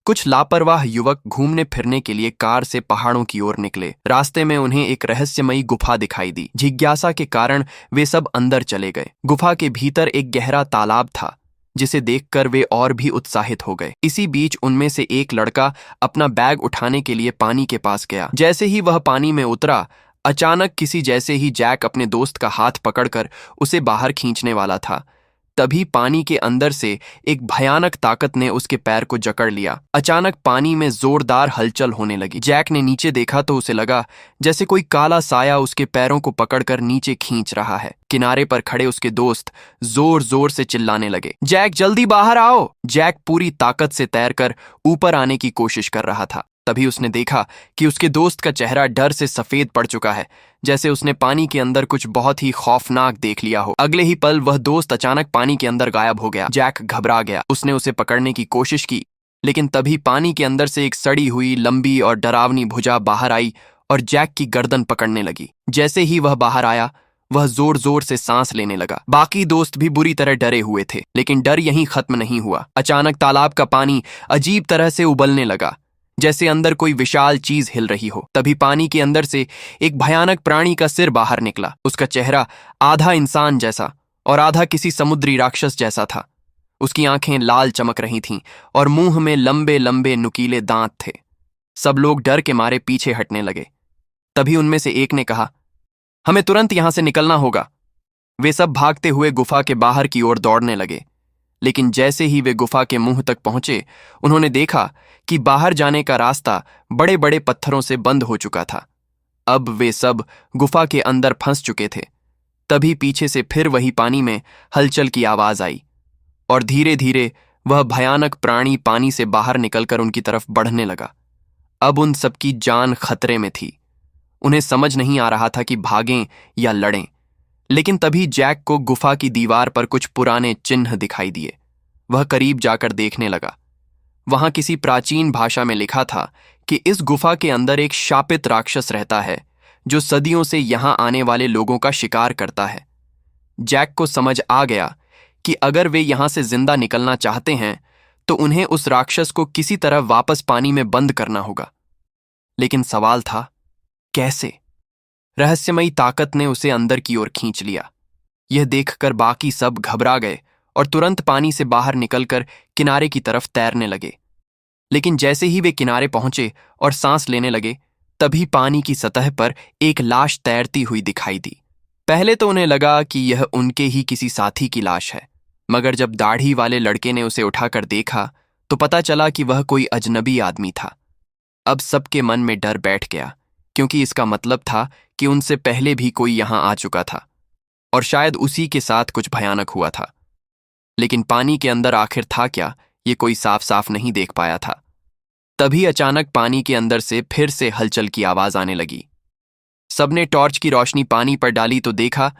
कुछ लापरवाह युवक घूमने फिरने के लिए कार से पहाड़ों की ओर निकले। रास्ते में उन्हें एक रहस्यमयी गुफा दिखाई दी। जिज्ञासा के कारण वे सब अंदर चले गए। गुफा के भीतर एक गहरा तालाब था, जिसे देखकर वे और भी उत्साहित हो गए। इसी बीच उनमें से एक लड़का अपना बैग उठाने के लिए पानी के पास गया। जैसे ही वह पानी में उतरा, अचानक किसी जैसे ही जैक अपने दोस्त का हाथ पकड़कर उसे बाहर खींचने वाला था। तभी पानी के अंदर से एक भयानक ताकत ने उसके पैर को जकड़ लिया। अचानक पानी में जोरदार हलचल होने लगी। जैक ने नीचे देखा तो उसे लगा जैसे कोई काला साया उसके पैरों को पकड़कर नीचे खींच रहा है। किनारे पर खड़े उसके दोस्त जोर जोर से चिल्लाने लगे, जैक जल्दी बाहर आओ। जैक पूरी ताकत से तैरकर ऊपर आने की कोशिश कर रहा था। तभी उसने देखा कि उसके दोस्त का चेहरा डर से सफेद पड़ चुका है, जैसे उसने पानी के अंदर कुछ बहुत ही खौफनाक देख लिया हो। अगले ही पल वह दोस्त अचानक पानी के अंदर गायब हो गया। जैक घबरा गया। उसने उसे पकड़ने की कोशिश की, लेकिन तभी पानी के अंदर से एक सड़ी हुई लंबी और डरावनी भुजा बाहर आई और जैक की गर्दन पकड़ने लगी। जैसे ही वह बाहर आया, वह जोर जोर से सांस लेने लगा। बाकी दोस्त भी बुरी तरह डरे हुए थे, लेकिन डर यहीं खत्म नहीं हुआ। अचानक तालाब का पानी अजीब तरह से उबलने लगा, जैसे अंदर कोई विशाल चीज हिल रही हो। तभी पानी के अंदर से एक भयानक प्राणी का सिर बाहर निकला। उसका चेहरा आधा इंसान जैसा और आधा किसी समुद्री राक्षस जैसा था। उसकी आंखें लाल चमक रही थीं और मुंह में लंबे लंबे नुकीले दांत थे। सब लोग डर के मारे पीछे हटने लगे। तभी उनमें से एक ने कहा, हमें तुरंत यहां से निकलना होगा। वे सब भागते हुए गुफा के बाहर की ओर दौड़ने लगे, लेकिन जैसे ही वे गुफा के मुंह तक पहुंचे, उन्होंने देखा कि बाहर जाने का रास्ता बड़े बड़े पत्थरों से बंद हो चुका था। अब वे सब गुफा के अंदर फंस चुके थे। तभी पीछे से फिर वही पानी में हलचल की आवाज आई और धीरे धीरे वह भयानक प्राणी पानी से बाहर निकलकर उनकी तरफ बढ़ने लगा। अब उन सबकी जान खतरे में थी। उन्हें समझ नहीं आ रहा था कि भागें या लड़ें। लेकिन तभी जैक को गुफा की दीवार पर कुछ पुराने चिन्ह दिखाई दिए। वह करीब जाकर देखने लगा। वहां किसी प्राचीन भाषा में लिखा था कि इस गुफा के अंदर एक शापित राक्षस रहता है, जो सदियों से यहां आने वाले लोगों का शिकार करता है। जैक को समझ आ गया कि अगर वे यहां से जिंदा निकलना चाहते हैं तो उन्हें उस राक्षस को किसी तरह वापस पानी में बंद करना होगा। लेकिन सवाल था, कैसे? रहस्यमयी ताकत ने उसे अंदर की ओर खींच लिया। यह देखकर बाकी सब घबरा गए और तुरंत पानी से बाहर निकलकर किनारे की तरफ तैरने लगे। लेकिन जैसे ही वे किनारे पहुंचे और सांस लेने लगे, तभी पानी की सतह पर एक लाश तैरती हुई दिखाई दी। पहले तो उन्हें लगा कि यह उनके ही किसी साथी की लाश है, मगर जब दाढ़ी वाले लड़के ने उसे उठाकर देखा तो पता चला कि वह कोई अजनबी आदमी था। अब सबके मन में डर बैठ गया, क्योंकि इसका मतलब था कि उनसे पहले भी कोई यहां आ चुका था और शायद उसी के साथ कुछ भयानक हुआ था। लेकिन पानी के अंदर आखिर था क्या, ये कोई साफ साफ नहीं देख पाया था। तभी अचानक पानी के अंदर से फिर से हलचल की आवाज आने लगी। सबने टॉर्च की रोशनी पानी पर डाली तो देखा